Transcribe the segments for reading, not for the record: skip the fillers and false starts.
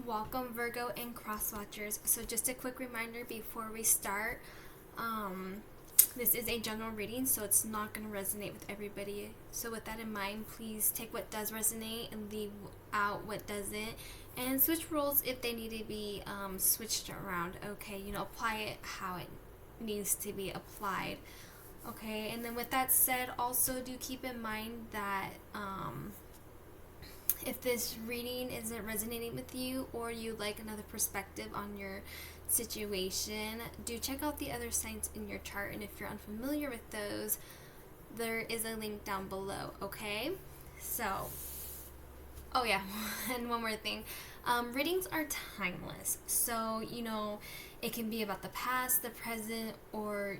Welcome Virgo and cross watchers. So just a quick reminder before we start, this is a general reading, so it's not going to resonate with everybody. So with that in mind, please take what does resonate and leave out what doesn't, and switch roles if they need to be switched around. Okay, apply it how it needs to be applied. Okay, and then with that said, also do keep in mind that if this reading isn't resonating with you, or you like another perspective on your situation, do check out the other signs in your chart. And if you're unfamiliar with those, there is a link down below. Okay, so oh yeah, and one more thing, readings are timeless, so it can be about the past, the present, or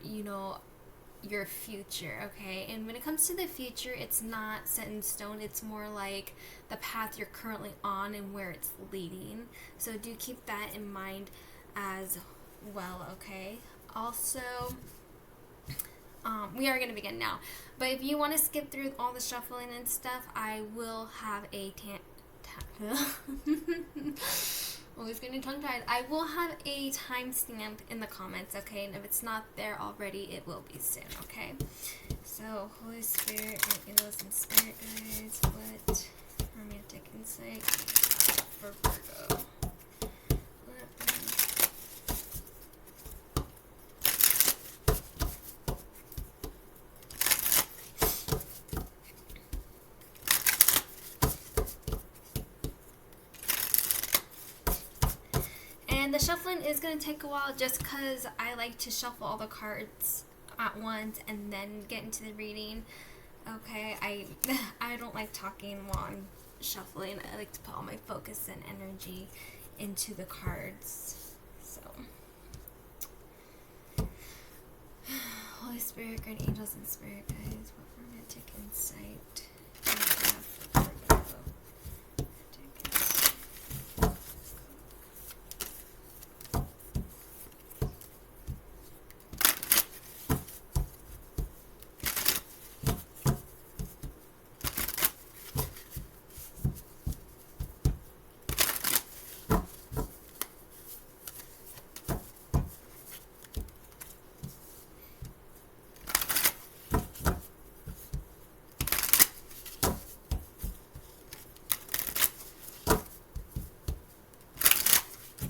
your future. Okay, and when it comes to the future, it's not set in stone. It's more like the path you're currently on and where it's leading, so do keep that in mind as well. Okay, also we are going to begin now, but if you want to skip through all the shuffling and stuff, I will have a always getting tongue-tied. I will have a timestamp in the comments, okay? And if it's not there already, it will be soon, okay? So, Holy Spirit and angels and spirit guides, what romantic insight for Virgo? And the shuffling is going to take a while just because I like to shuffle all the cards at once and then get into the reading. Okay, I don't like talking while I'm shuffling. I like to put all my focus and energy into the cards. So, Holy Spirit, guide angels and spirit guides, what romantic insight do you have for Virgo?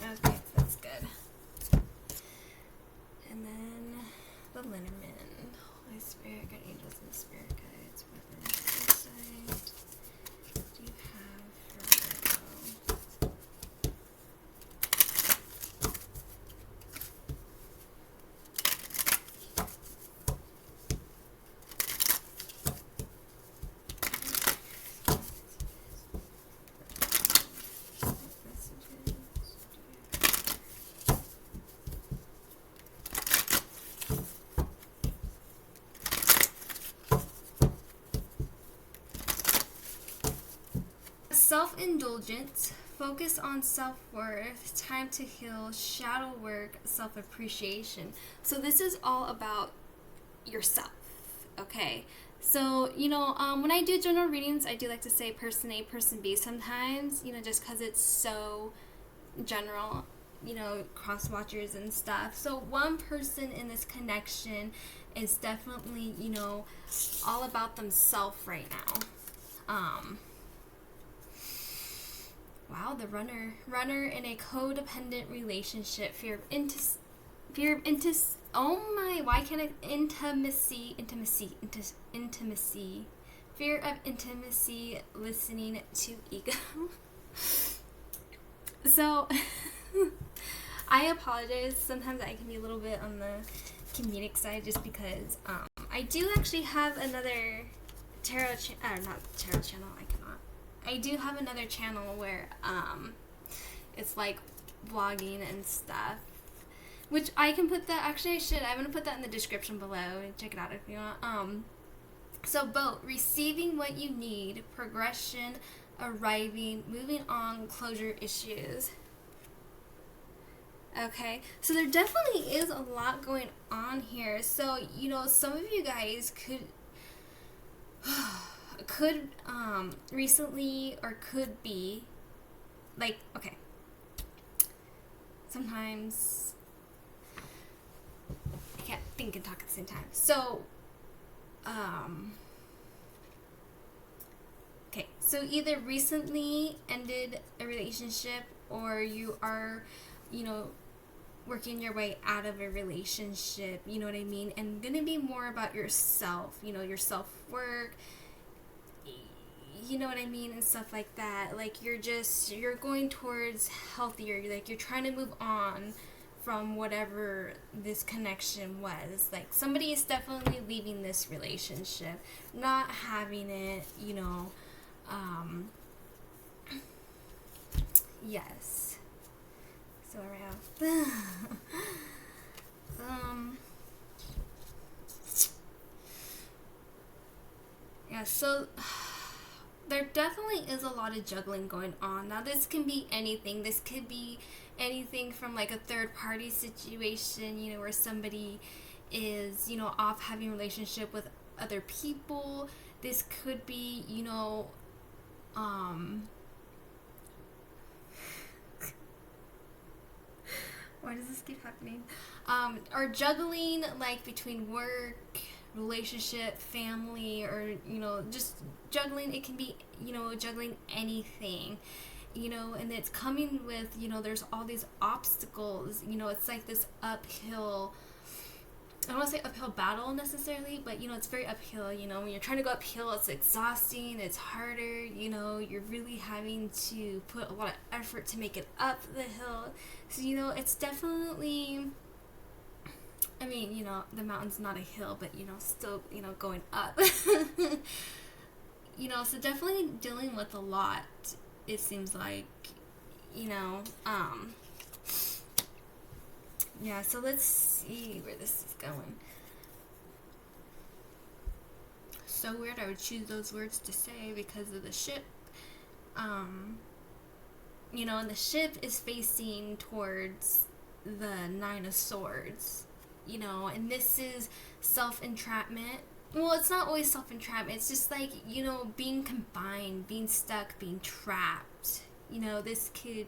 Okay, that's good. And then the Linderman. Holy Spirit, guide angels and spirit guides. What romantic insight do you have for Virgo? Self-indulgence, focus on self-worth, time to heal, shadow work, self-appreciation. So this is all about yourself, okay? So, when I do general readings, I do like to say person A, person B sometimes, just because it's so general, cross watchers and stuff. So one person in this connection is definitely, all about themselves right now. Wow, the runner in a codependent relationship, fear of intimacy, fear of intimacy, listening to ego. So, I apologize. Sometimes I can be a little bit on the comedic side just because I do actually have another not tarot channel. I do have another channel where it's like vlogging and stuff, which I can put that, actually I should, I'm going to put that in the description below. Check it out if you want. So both receiving what you need, progression, arriving, moving on, closure issues. Okay, so there definitely is a lot going on here. So, some of you guys could recently, or could be like, okay, sometimes I can't think and talk at the same time. So, okay, so either recently ended a relationship, or you are, you know, working your way out of a relationship, you know what I mean? And gonna be more about yourself, you know, your self-work, you know what I mean, and stuff like that. Like, you're going towards healthier, like you're trying to move on from whatever this connection was. Like, somebody is definitely leaving this relationship, not having it, you know. Yes. So around. Yeah, so there definitely is a lot of juggling going on. Now, this can be anything. This could be anything from like a third party situation, you know, where somebody is, you know, off having a relationship with other people. This could be, you know, why does this keep happening? Or juggling like between work, relationship, family, or, you know, just juggling. It can be, you know, juggling anything, you know, and it's coming with, you know, there's all these obstacles, you know, it's like this uphill, I don't want to say uphill battle necessarily, but, you know, it's very uphill, you know, when you're trying to go uphill, it's exhausting, it's harder, you know, you're really having to put a lot of effort to make it up the hill. So, you know, it's definitely, I mean, you know, the mountain's not a hill, but, you know, still, you know, going up. You know, so definitely dealing with a lot, it seems like, you know. Yeah, so let's see where this is going. So weird I would choose those words to say because of the ship. You know, and the ship is facing towards the Nine of Swords, you know, and this is self-entrapment. Well, it's not always self-entrapment. It's just like, you know, being confined, being stuck, being trapped. You know, this could,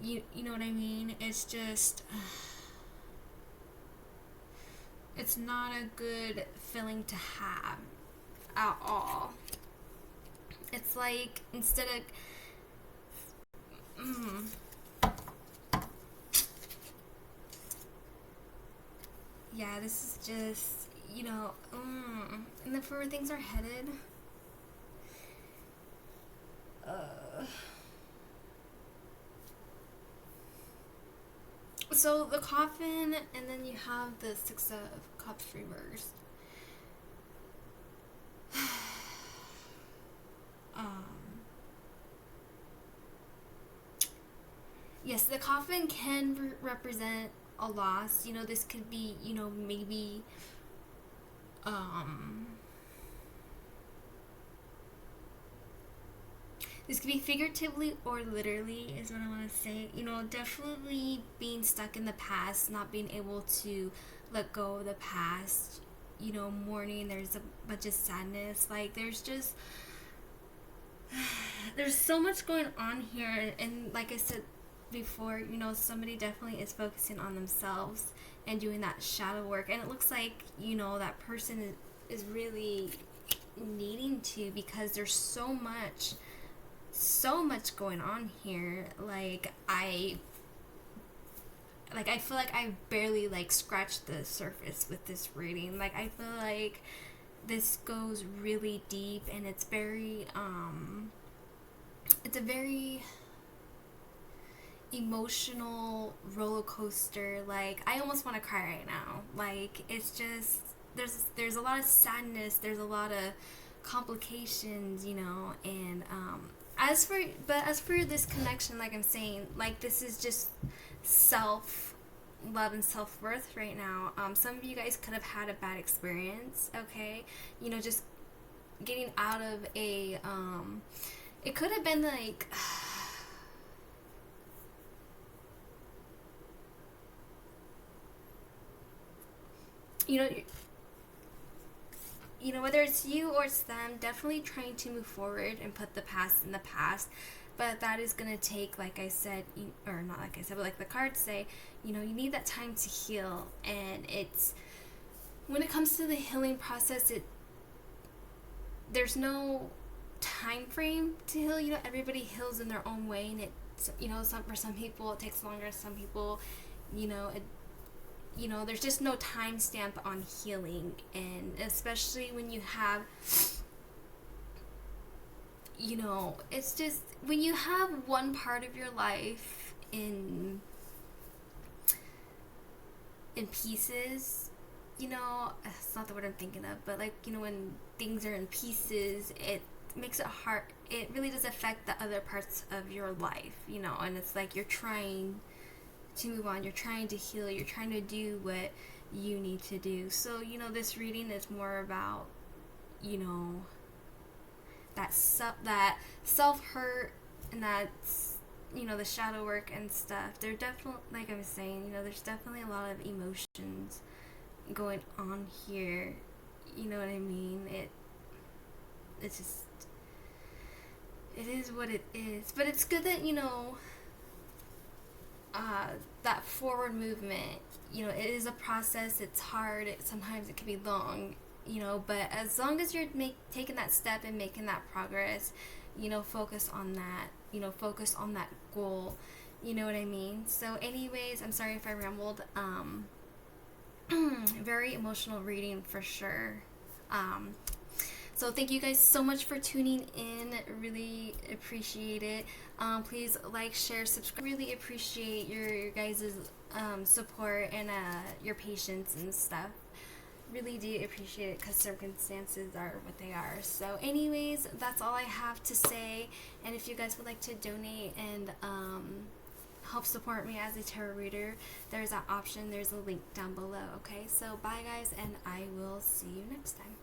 you know what I mean? It's just, it's not a good feeling to have at all. It's like, instead of, yeah, this is just, you know, and then for where things are headed, so the coffin, and then you have the Six of Cups reversed. Yes, the coffin can represent a loss. You know, this could be, you know, maybe, this could be figuratively or literally, is what I want to say. You know, definitely being stuck in the past, not being able to let go of the past. You know, mourning, there's a bunch of sadness. Like, there's just, there's so much going on here. And like I said before, you know, somebody definitely is focusing on themselves and doing that shadow work. And it looks like, you know, that person is really needing to, because there's so much going on here. Like, I feel like I barely like scratched the surface with this reading. Like, I feel like this goes really deep, and it's very it's a very emotional roller coaster. Like, I almost want to cry right now. Like, it's just, there's a lot of sadness, there's a lot of complications, you know. And as for this connection, like I'm saying, like, this is just self love and self-worth right now. Some of you guys could have had a bad experience, okay, you know, just getting out of a it could have been like, you know, whether it's you or it's them, definitely trying to move forward and put the past in the past. But that is going to take, like I said, or not like I said, but like the cards say, you know, you need that time to heal. And it's, when it comes to the healing process, there's no time frame to heal. You know, everybody heals in their own way, and it's, you know, for some people it takes longer. Some people, you know, there's just no time stamp on healing. And especially when you have, you know, it's just when you have one part of your life in pieces, you know, it's not the word I'm thinking of, but like, you know, when things are in pieces, it makes it hard. It really does affect the other parts of your life, you know, and it's like you're trying to move on, you're trying to heal, you're trying to do what you need to do. So, you know, this reading is more about, you know, that self-hurt, and that's, you know, the shadow work and stuff. They're definitely, like I was saying, you know, there's definitely a lot of emotions going on here. You know what I mean? It's just, it is what it is. But it's good that, you know, that forward movement, you know, it is a process. It's hard. Sometimes it can be long, you know, but as long as you're taking that step and making that progress, you know, focus on that, you know, focus on that goal. You know what I mean? So anyways, I'm sorry if I rambled. Very emotional reading for sure. So thank you guys so much for tuning in. Really appreciate it. Please like, share, subscribe. Really appreciate your guys' support and your patience and stuff. Really do appreciate it, because circumstances are what they are. So anyways, that's all I have to say. And if you guys would like to donate and help support me as a tarot reader, there's that option. There's a link down below. Okay, so bye guys, and I will see you next time.